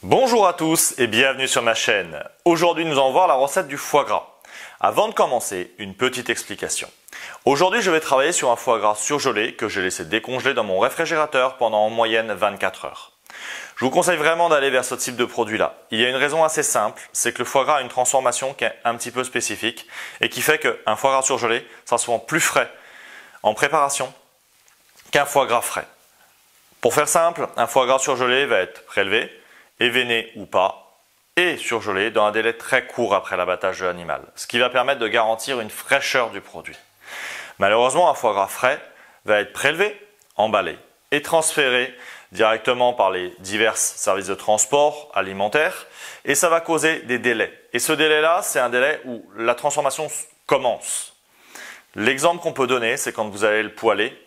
Bonjour à tous et bienvenue sur ma chaîne. Aujourd'hui, nous allons voir la recette du foie gras. Avant de commencer, une petite explication. Aujourd'hui, je vais travailler sur un foie gras surgelé que j'ai laissé décongeler dans mon réfrigérateur pendant en moyenne 24 heures. Je vous conseille vraiment d'aller vers ce type de produit-là. Il y a une raison assez simple, c'est que le foie gras a une transformation qui est un petit peu spécifique et qui fait qu'un foie gras surgelé sera souvent plus frais en préparation qu'un foie gras frais. Pour faire simple, un foie gras surgelé va être prélevé, événé ou pas, et surgelé dans un délai très court après l'abattage de l'animal, ce qui va permettre de garantir une fraîcheur du produit. Malheureusement, un foie gras frais va être prélevé, emballé et transféré directement par les divers services de transport alimentaire, et ça va causer des délais. Et ce délai-là, c'est un délai où la transformation commence. L'exemple qu'on peut donner, c'est quand vous allez le poêler.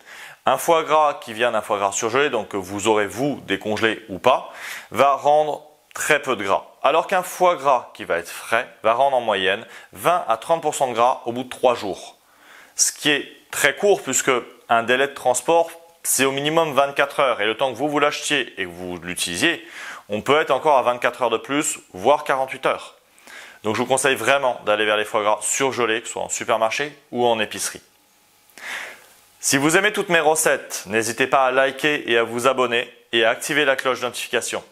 Un foie gras qui vient d'un foie gras surgelé, donc que vous aurez vous décongelé ou pas, va rendre très peu de gras. Alors qu'un foie gras qui va être frais va rendre en moyenne 20 à 30% de gras au bout de 3 jours. Ce qui est très court puisque un délai de transport, c'est au minimum 24 heures. Et le temps que vous l'achetiez et que vous l'utilisiez, on peut être encore à 24 heures de plus, voire 48 heures. Donc je vous conseille vraiment d'aller vers les foie gras surgelés, que ce soit en supermarché ou en épicerie. Si vous aimez toutes mes recettes, n'hésitez pas à liker et à vous abonner et à activer la cloche de notification.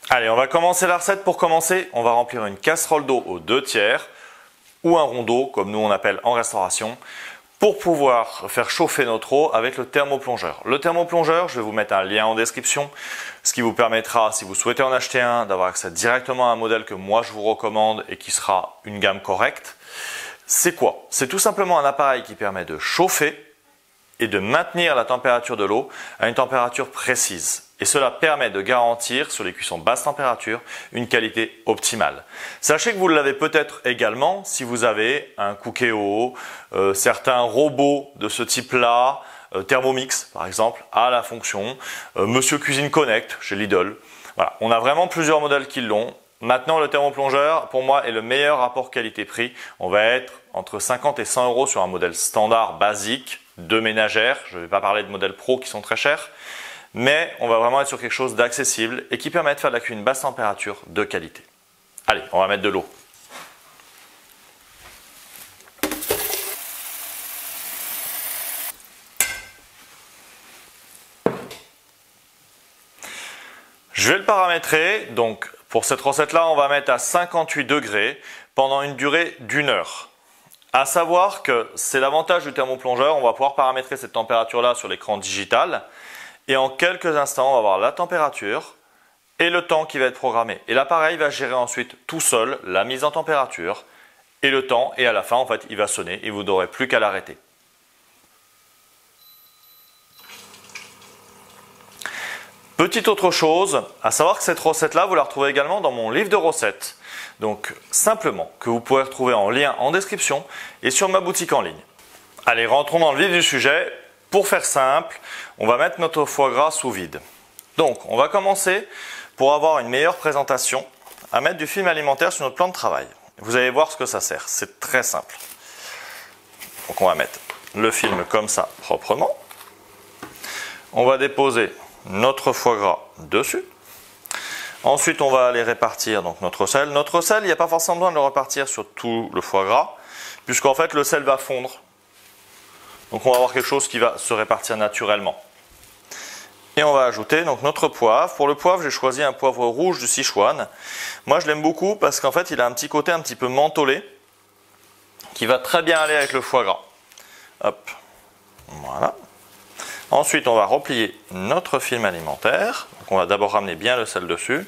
Allez, on va commencer la recette. Pour commencer, on va remplir une casserole d'eau aux 2/3 ou un rond d'eau, comme nous on appelle en restauration, pour pouvoir faire chauffer notre eau avec le thermoplongeur. Le thermoplongeur, je vais vous mettre un lien en description, ce qui vous permettra, si vous souhaitez en acheter un, d'avoir accès directement à un modèle que moi je vous recommande et qui sera une gamme correcte. C'est quoi? C'est tout simplement un appareil qui permet de chauffer et de maintenir la température de l'eau à une température précise. Et cela permet de garantir, sur les cuissons basse température, une qualité optimale. Sachez que vous l'avez peut-être également si vous avez un Cookéo, certains robots de ce type-là, Thermomix par exemple, a la fonction, Monsieur Cuisine Connect chez Lidl. Voilà, on a vraiment plusieurs modèles qui l'ont. Maintenant, le thermoplongeur, pour moi, est le meilleur rapport qualité-prix. On va être entre 50 et 100 euros sur un modèle standard basique de ménagère. Je ne vais pas parler de modèles pro qui sont très chers. Mais on va vraiment être sur quelque chose d'accessible et qui permet de faire de la cuisine basse température de qualité. Allez, on va mettre de l'eau. Je vais le paramétrer, donc pour cette recette-là, on va mettre à 58 degrés pendant une durée d'1 heure. À savoir que c'est l'avantage du thermoplongeur, on va pouvoir paramétrer cette température-là sur l'écran digital. Et en quelques instants, on va voir la température et le temps qui va être programmé. Et l'appareil va gérer ensuite tout seul la mise en température et le temps. Et à la fin, en fait, il va sonner et vous n'aurez plus qu'à l'arrêter. Petite autre chose, à savoir que cette recette-là, vous la retrouvez également dans mon livre de recettes. Donc, simplement, que vous pouvez retrouver en lien en description et sur ma boutique en ligne. Allez, rentrons dans le vif du sujet. Pour faire simple, on va mettre notre foie gras sous vide. Donc, on va commencer, pour avoir une meilleure présentation, à mettre du film alimentaire sur notre plan de travail. Vous allez voir ce que ça sert, c'est très simple. Donc, on va mettre le film comme ça, proprement. On va déposer notre foie gras dessus. Ensuite, on va aller répartir donc, notre sel. Notre sel, il n'y a pas forcément besoin de le repartir sur tout le foie gras, puisqu'en fait, le sel va fondre. Donc on va avoir quelque chose qui va se répartir naturellement. Et on va ajouter donc notre poivre. Pour le poivre, j'ai choisi un poivre rouge du Sichuan. Moi, je l'aime beaucoup parce qu'en fait, il a un petit côté un petit peu mentholé qui va très bien aller avec le foie gras. Hop, voilà. Ensuite, on va replier notre film alimentaire. Donc on va d'abord ramener bien le sel dessus.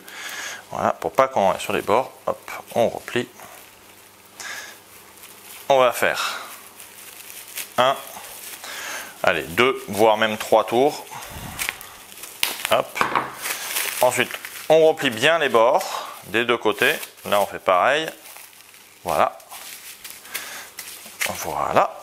Voilà, pour pas qu'on ait sur les bords. Hop, on replie. On va faire 1, allez, 2, voire même 3 tours. Hop. Ensuite, on replie bien les bords des deux côtés. Là, on fait pareil. Voilà. Voilà.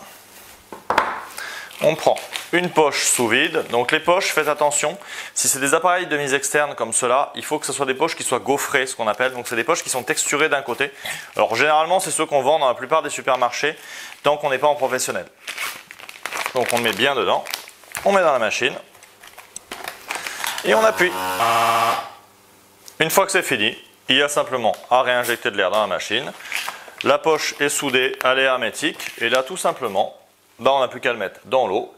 On prend une poche sous vide. Donc les poches, faites attention. Si c'est des appareils de mise externe comme cela, il faut que ce soit des poches qui soient gaufrées, ce qu'on appelle. Donc c'est des poches qui sont texturées d'un côté. Alors généralement, c'est ceux qu'on vend dans la plupart des supermarchés, tant qu'on n'est pas en professionnel. Donc on le met bien dedans, on met dans la machine et on appuie. Une fois que c'est fini, il y a simplement à réinjecter de l'air dans la machine. La poche est soudée à l'air hermétique et là tout simplement, on n'a plus qu'à le mettre dans l'eau.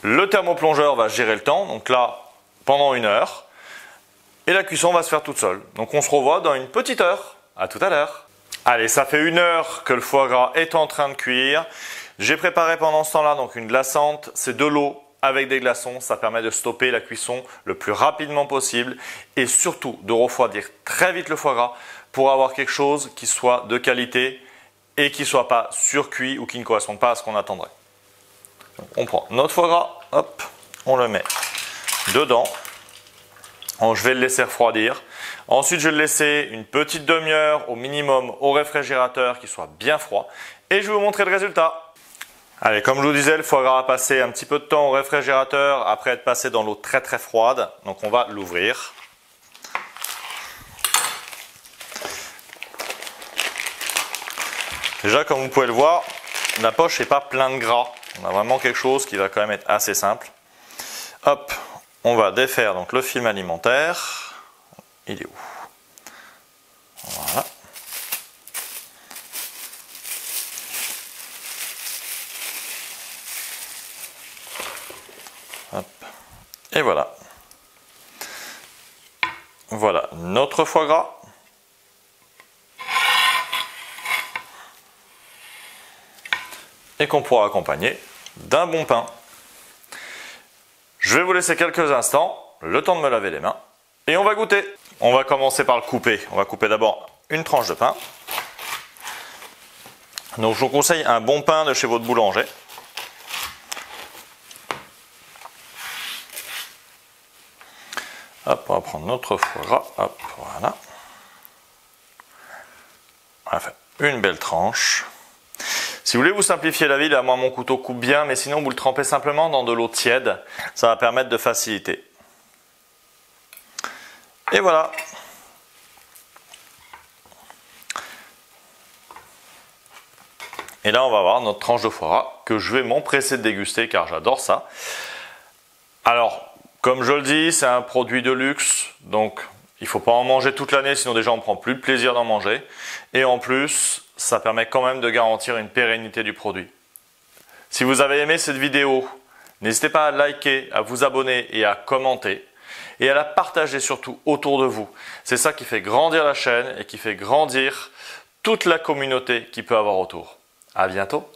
Le thermoplongeur va gérer le temps, donc là pendant 1 heure. Et la cuisson va se faire toute seule. Donc on se revoit dans une petite heure. À tout à l'heure. Allez, ça fait 1 heure que le foie gras est en train de cuire. J'ai préparé pendant ce temps-là donc une glaçante. C'est de l'eau avec des glaçons. Ça permet de stopper la cuisson le plus rapidement possible. Et surtout de refroidir très vite le foie gras pour avoir quelque chose qui soit de qualité et qui ne soit pas surcuit ou qui ne corresponde pas à ce qu'on attendrait. Donc, on prend notre foie gras, hop, on le met dedans. Je vais le laisser refroidir. Ensuite, je vais le laisser une petite demi-heure au minimum au réfrigérateur qui soit bien froid. Et je vais vous montrer le résultat. Allez, comme je vous disais, le foie gras a passé un petit peu de temps au réfrigérateur après être passé dans l'eau très très froide. Donc on va l'ouvrir. Déjà, comme vous pouvez le voir, la poche n'est pas pleine de gras. On a vraiment quelque chose qui va quand même être assez simple. Hop, on va défaire donc le film alimentaire. Il est où? Voilà. Hop. Et voilà. Voilà notre foie gras. Et qu'on pourra accompagner d'un bon pain. Je vais vous laisser quelques instants, le temps de me laver les mains, et on va goûter. On va commencer par le couper. On va couper d'abord une tranche de pain. Donc je vous conseille un bon pain de chez votre boulanger. Hop, on va prendre notre foie gras. Hop, voilà. On va faire une belle tranche. Si vous voulez vous simplifier la vie, là, moi mon couteau coupe bien, mais sinon vous le trempez simplement dans de l'eau tiède. Ça va permettre de faciliter. Et voilà. Et là on va avoir notre tranche de foie gras que je vais m'empresser de déguster car j'adore ça. Alors, comme je le dis, c'est un produit de luxe, donc il ne faut pas en manger toute l'année, sinon déjà on ne prend plus de plaisir d'en manger. Et en plus, ça permet quand même de garantir une pérennité du produit. Si vous avez aimé cette vidéo, n'hésitez pas à liker, à vous abonner et à commenter. Et à la partager surtout autour de vous. C'est ça qui fait grandir la chaîne et qui fait grandir toute la communauté qu'il peut avoir autour. À bientôt.